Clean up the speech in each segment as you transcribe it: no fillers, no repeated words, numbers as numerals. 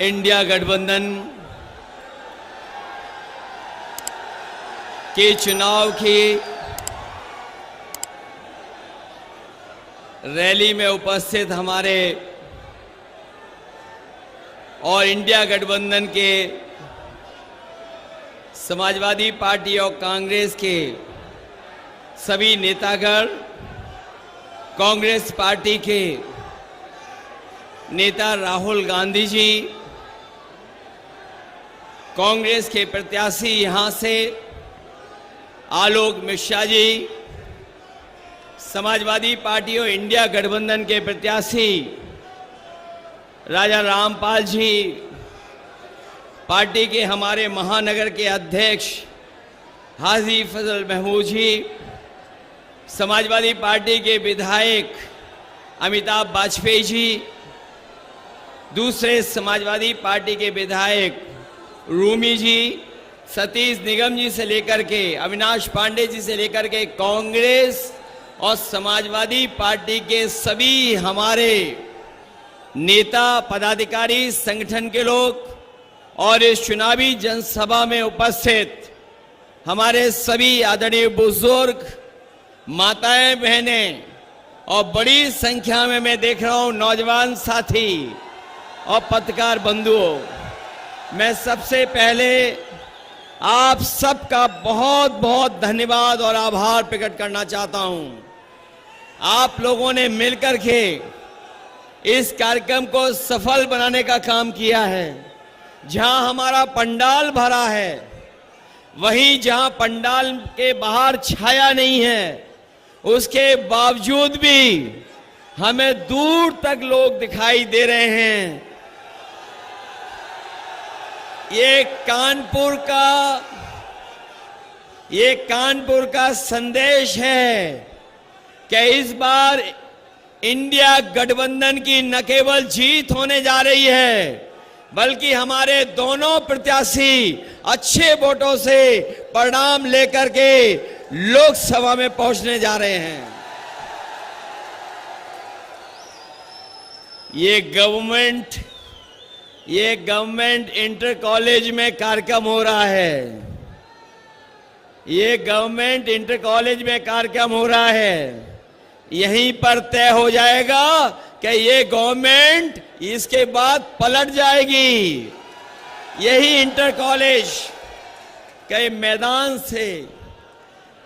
India गठबंधन के चुनाव की रैली में उपस्थित हमारे और इंडिया गठबंधन के समाजवादी पार्टी और कांग्रेस के सभी नेतागण, कांग्रेस पार्टी के नेता राहुल गांधी जी, कांग्रेस के प्रत्याशी यहां से आलोक मिश्रा जी, समाजवादी पार्टी और इंडिया गठबंधन के प्रत्याशी राजा रामपाल जी, पार्टी के हमारे महानगर के अध्यक्ष हाजी फजल महमूद जी, समाजवादी पार्टी के विधायक अमिताभ वाजपेयी जी, दूसरे समाजवादी पार्टी के विधायक रूमी जी, सतीश निगम जी से लेकर के अविनाश पांडे जी से लेकर के कांग्रेस और समाजवादी पार्टी के सभी हमारे नेता पदाधिकारी, संगठन के लोग और इस चुनावी जनसभा में उपस्थित हमारे सभी आदरणीय बुजुर्ग, माताएं, बहनें और बड़ी संख्या में मैं देख रहा हूं नौजवान साथी और पत्रकार बंधुओं, मैं सबसे पहले आप सबका बहुत बहुत धन्यवाद और आभार प्रकट करना चाहता हूं। आप लोगों ने मिलकर के इस कार्यक्रम को सफल बनाने का काम किया है। जहां हमारा पंडाल भरा है, वहीं जहां पंडाल के बाहर छाया नहीं है, उसके बावजूद भी हमें दूर तक लोग दिखाई दे रहे हैं। ये कानपुर का संदेश है कि इस बार इंडिया गठबंधन की न केवल जीत होने जा रही है, बल्कि हमारे दोनों प्रत्याशी अच्छे वोटों से परिणाम लेकर के लोकसभा में पहुंचने जा रहे हैं। ये गवर्नमेंट इंटर कॉलेज में कार्यक्रम हो रहा है। ये गवर्नमेंट इंटर कॉलेज में कार्यक्रम हो रहा है। यहीं पर तय हो जाएगा कि ये गवर्नमेंट इसके बाद पलट जाएगी। यही इंटर कॉलेज के मैदान से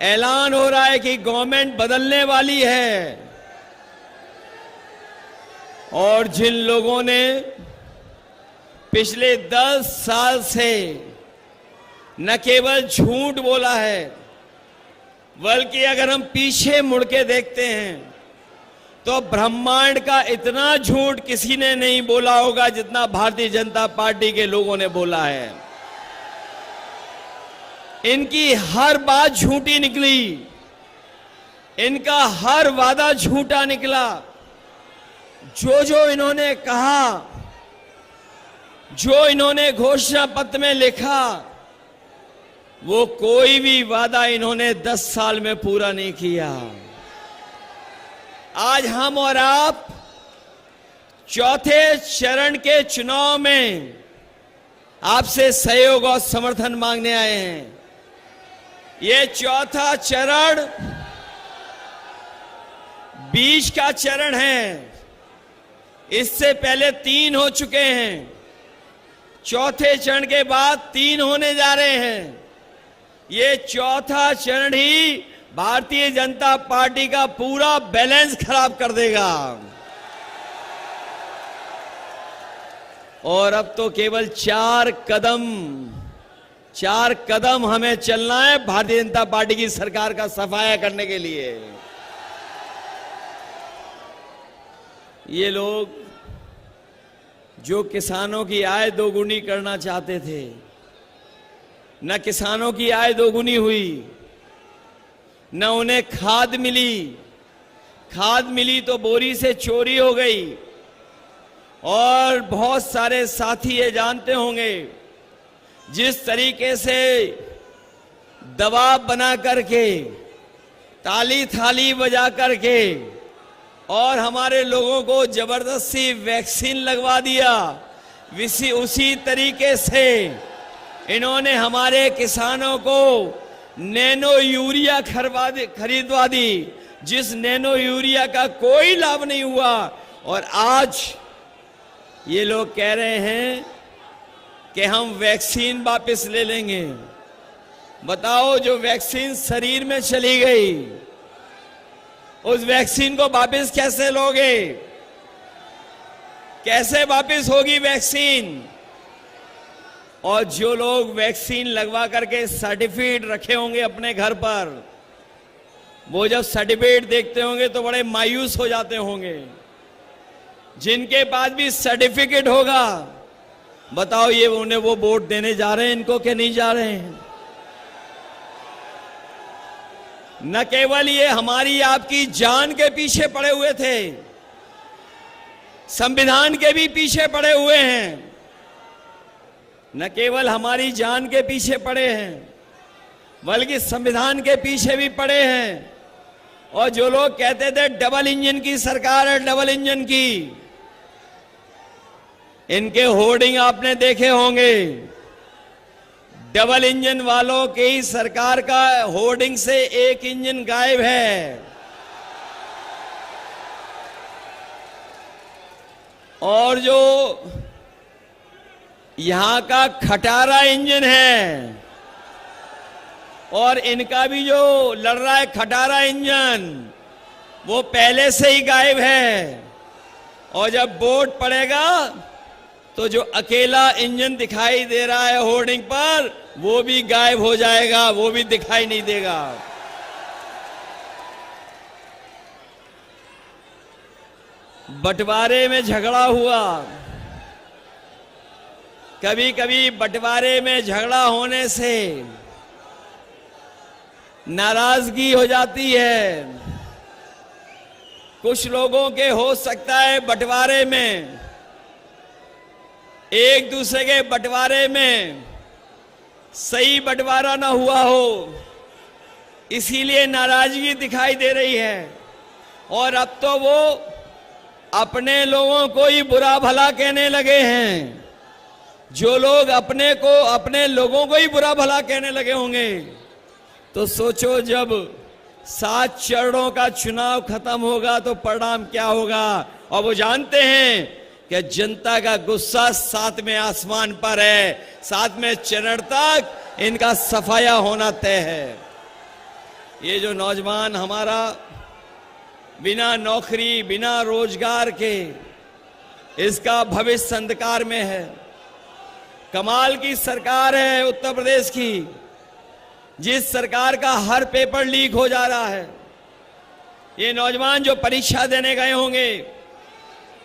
ऐलान हो रहा है कि गवर्नमेंट बदलने वाली है। और जिन लोगों ने पिछले 10 साल से न केवल झूठ बोला है, बल्कि अगर हम पीछे मुड़ के देखते हैं तो ब्रह्मांड का इतना झूठ किसी ने नहीं बोला होगा जितना भारतीय जनता पार्टी के लोगों ने बोला है। इनकी हर बात झूठी निकली, इनका हर वादा झूठा निकला। जो इन्होंने कहा, जो इन्होंने घोषणा पत्र में लिखा, वो कोई भी वादा इन्होंने 10 साल में पूरा नहीं किया। आज हम और आप चौथे चरण के चुनाव में आपसे सहयोग और समर्थन मांगने आए हैं। ये चौथा चरण बीच का चरण है। इससे पहले 3 हो चुके हैं। चौथे चरण के बाद 3 होने जा रहे हैं। ये चौथा चरण ही भारतीय जनता पार्टी का पूरा बैलेंस खराब कर देगा। और अब तो केवल 4 कदम हमें चलना है भारतीय जनता पार्टी की सरकार का सफाया करने के लिए। ये लोग जो किसानों की आय दोगुनी करना चाहते थे, न किसानों की आय दोगुनी हुई, न उन्हें खाद मिली तो बोरी से चोरी हो गई। और बहुत सारे साथी ये जानते होंगे जिस तरीके से दबाव बना करके, ताली थाली बजा करके और हमारे लोगों को जबरदस्ती वैक्सीन लगवा दिया, उसी तरीके से इन्होंने हमारे किसानों को नैनो यूरिया खरीदवा दी, जिस नैनो यूरिया का कोई लाभ नहीं हुआ। और आज ये लोग कह रहे हैं कि हम वैक्सीन वापस ले लेंगे। बताओ, जो वैक्सीन शरीर में चली गई, उस वैक्सीन को वापस कैसे लोगे? कैसे वापस होगी वैक्सीन? और जो लोग वैक्सीन लगवा करके सर्टिफिकेट रखे होंगे अपने घर पर, वो जब सर्टिफिकेट देखते होंगे तो बड़े मायूस हो जाते होंगे। जिनके पास भी सर्टिफिकेट होगा, बताओ ये उन्हें वो वोट देने जा रहे हैं इनको कि नहीं जा रहे हैं? न केवल ये हमारी आपकी जान के पीछे पड़े हुए थे, संविधान के भी पीछे पड़े हुए हैं। न केवल हमारी जान के पीछे पड़े हैं, बल्कि संविधान के पीछे भी पड़े हैं। और जो लोग कहते थे डबल इंजन की सरकार है, डबल इंजन की, इनके होर्डिंग आपने देखे होंगे। डबल इंजन वालों के ही सरकार का होर्डिंग से एक इंजन गायब है। और जो यहां का खटारा इंजन है, और इनका भी जो लड़ रहा है खटारा इंजन, वो पहले से ही गायब है। और जब वोट पड़ेगा तो जो अकेला इंजन दिखाई दे रहा है होर्डिंग पर, वो भी गायब हो जाएगा, वो भी दिखाई नहीं देगा। बंटवारे में झगड़ा हुआ, कभी कभी बंटवारे में झगड़ा होने से नाराजगी हो जाती है। कुछ लोगों के हो सकता है बंटवारे में, एक दूसरे के बंटवारे में सही बंटवारा ना हुआ हो, इसीलिए नाराजगी दिखाई दे रही है। और अब तो वो अपने लोगों को ही बुरा भला कहने लगे हैं। जो लोग अपने लोगों को ही बुरा भला कहने लगे होंगे, तो सोचो जब 7 चरणों का चुनाव खत्म होगा तो परिणाम क्या होगा। और वो जानते हैं कि जनता का गुस्सा 7वें आसमान पर है, 7वें चरण तक इनका सफाया होना तय है। ये जो नौजवान हमारा बिना नौकरी, बिना रोजगार के, इसका भविष्य अंधकार में है। कमाल की सरकार है उत्तर प्रदेश की, जिस सरकार का हर पेपर लीक हो जा रहा है। ये नौजवान जो परीक्षा देने गए होंगे,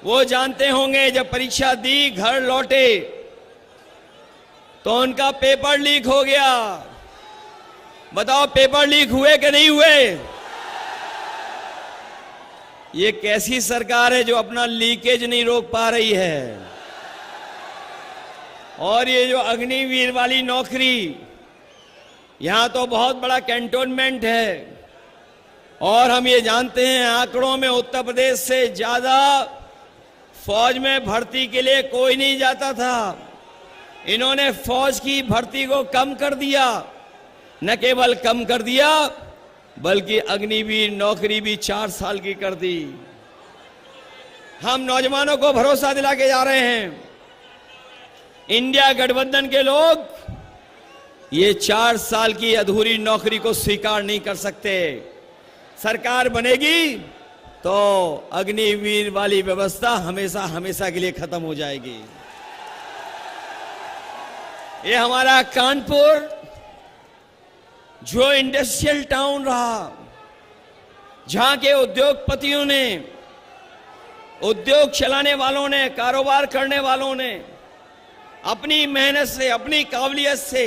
वो जानते होंगे जब परीक्षा दी, घर लौटे तो उनका पेपर लीक हो गया। बताओ पेपर लीक हुए कि नहीं हुए? ये कैसी सरकार है जो अपना लीकेज नहीं रोक पा रही है? और ये जो अग्निवीर वाली नौकरी, यहां तो बहुत बड़ा कैंटोनमेंट है। और हम ये जानते हैं आंकड़ों में उत्तर प्रदेश से ज्यादा फौज में भर्ती के लिए कोई नहीं जाता था। इन्होंने फौज की भर्ती को कम कर दिया। न केवल कम कर दिया, बल्कि अग्निवीर नौकरी भी 4 साल की कर दी। हम नौजवानों को भरोसा दिला के जा रहे हैं, इंडिया गठबंधन के लोग ये 4 साल की अधूरी नौकरी को स्वीकार नहीं कर सकते। सरकार बनेगी तो अग्निवीर वाली व्यवस्था हमेशा हमेशा के लिए खत्म हो जाएगी। ये हमारा कानपुर जो इंडस्ट्रियल टाउन रहा, जहां के उद्योगपतियों ने, उद्योग चलाने वालों ने, कारोबार करने वालों ने अपनी मेहनत से, अपनी काबिलियत से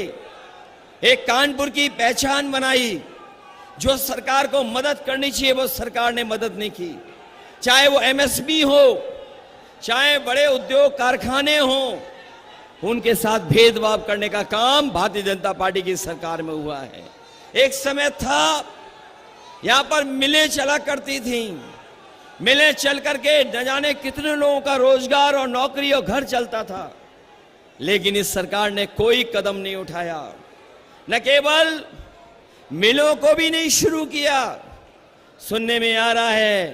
एक कानपुर की पहचान बनाई। जो सरकार को मदद करनी चाहिए वो सरकार ने मदद नहीं की। चाहे वो एमएसएमई हो, चाहे बड़े उद्योग कारखाने हो, उनके साथ भेदभाव करने का काम भारतीय जनता पार्टी की सरकार में हुआ है। एक समय था यहां पर मिलें चला करती थी, मिलें चल करके न जाने कितने लोगों का रोजगार और नौकरी और घर चलता था। लेकिन इस सरकार ने कोई कदम नहीं उठाया। न केवल मिलों को भी नहीं शुरू किया, सुनने में आ रहा है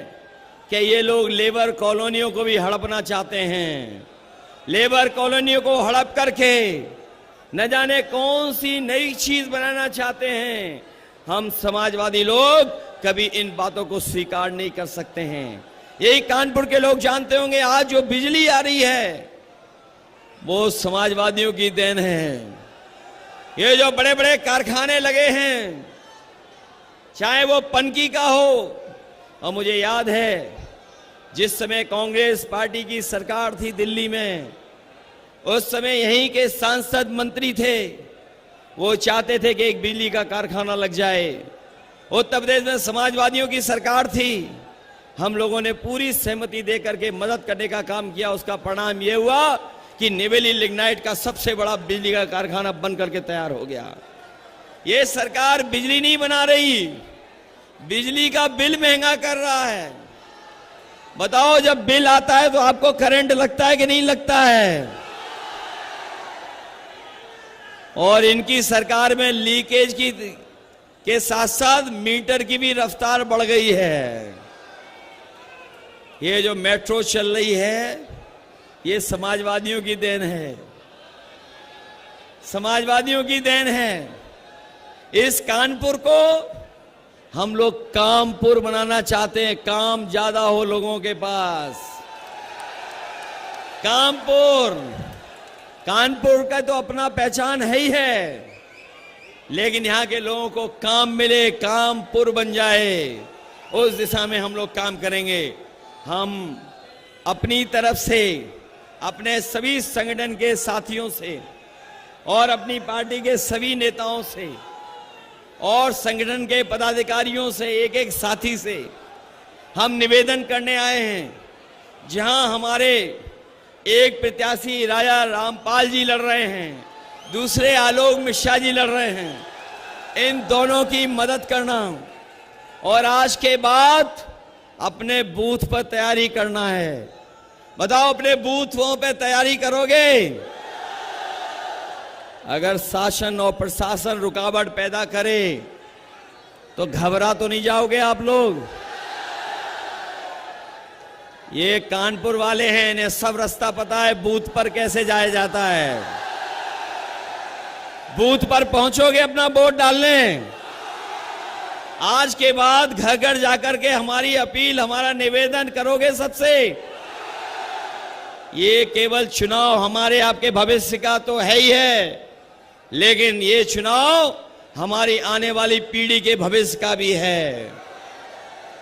कि ये लोग लेबर कॉलोनियों को भी हड़पना चाहते हैं। लेबर कॉलोनियों को हड़प करके न जाने कौन सी नई चीज बनाना चाहते हैं। हम समाजवादी लोग कभी इन बातों को स्वीकार नहीं कर सकते हैं। यही कानपुर के लोग जानते होंगे, आज जो बिजली आ रही है वो समाजवादियों की देन है। ये जो बड़े बड़े कारखाने लगे हैं, चाहे वो पनकी का हो, और मुझे याद है जिस समय कांग्रेस पार्टी की सरकार थी दिल्ली में, उस समय यहीं के सांसद मंत्री थे, वो चाहते थे कि एक बिजली का कारखाना लग जाए। उत्तर प्रदेश में समाजवादियों की सरकार थी, हम लोगों ने पूरी सहमति देकर के मदद करने का काम किया। उसका परिणाम यह हुआ कि निवेली लिग्नाइट का सबसे बड़ा बिजली का कारखाना बन करके तैयार हो गया। ये सरकार बिजली नहीं बना रही, बिजली का बिल महंगा कर रहा है। बताओ, जब बिल आता है तो आपको करंट लगता है कि नहीं लगता है? और इनकी सरकार में लीकेज के साथ साथ मीटर की भी रफ्तार बढ़ गई है। ये जो मेट्रो चल रही है, ये समाजवादियों की देन है, समाजवादियों की देन है। इस कानपुर को हम लोग कामपुर बनाना चाहते हैं, काम ज्यादा हो लोगों के पास। कानपुर का तो अपना पहचान है ही है, लेकिन यहां के लोगों को काम मिले, कामपुर बन जाए, उस दिशा में हम लोग काम करेंगे। हम अपनी तरफ से, अपने सभी संगठन के साथियों से और अपनी पार्टी के सभी नेताओं से और संगठन के पदाधिकारियों से, एक एक साथी से हम निवेदन करने आए हैं। जहां हमारे एक प्रत्याशी राजा रामपाल जी लड़ रहे हैं, दूसरे आलोक मिश्रा जी लड़ रहे हैं, इन दोनों की मदद करना और आज के बाद अपने बूथ पर तैयारी करना है। बताओ, अपने बूथों पे तैयारी करोगे? अगर शासन और प्रशासन रुकावट पैदा करे तो घबरा तो नहीं जाओगे आप लोग? ये कानपुर वाले हैं, इन्हें सब रास्ता पता है बूथ पर कैसे जाया जाता है। बूथ पर पहुंचोगे अपना वोट डालने। आज के बाद घर घर जाकर के हमारी अपील, हमारा निवेदन करोगे सबसे। ये केवल चुनाव हमारे आपके भविष्य का तो है ही है, लेकिन ये चुनाव हमारी आने वाली पीढ़ी के भविष्य का भी है।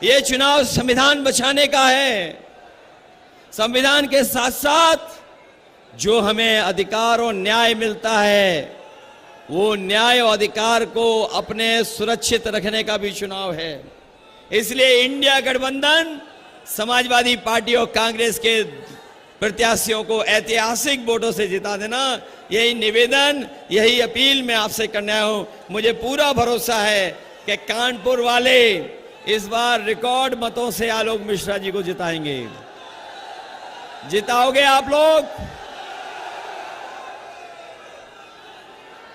ये चुनाव संविधान बचाने का है। संविधान के साथ साथ जो हमें अधिकार और न्याय मिलता है, वो न्याय और अधिकार को अपने सुरक्षित रखने का भी चुनाव है। इसलिए इंडिया गठबंधन समाजवादी पार्टी और कांग्रेस के प्रत्याशियों को ऐतिहासिक वोटों से जिता देना, यही निवेदन, यही अपील मैं आपसे करने आया हूं। मुझे पूरा भरोसा है कि कानपुर वाले इस बार रिकॉर्ड मतों से आलोक मिश्रा जी को जिताएंगे। जिताओगे आप लोग?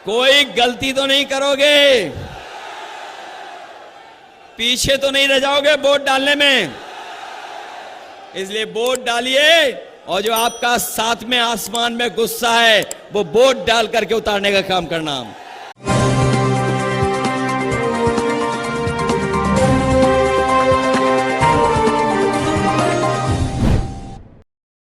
कोई गलती तो नहीं करोगे? पीछे तो नहीं रह जाओगे वोट डालने में? इसलिए वोट डालिए, और जो आपका साथ में आसमान में गुस्सा है वो वोट डाल करके उतारने का काम करना।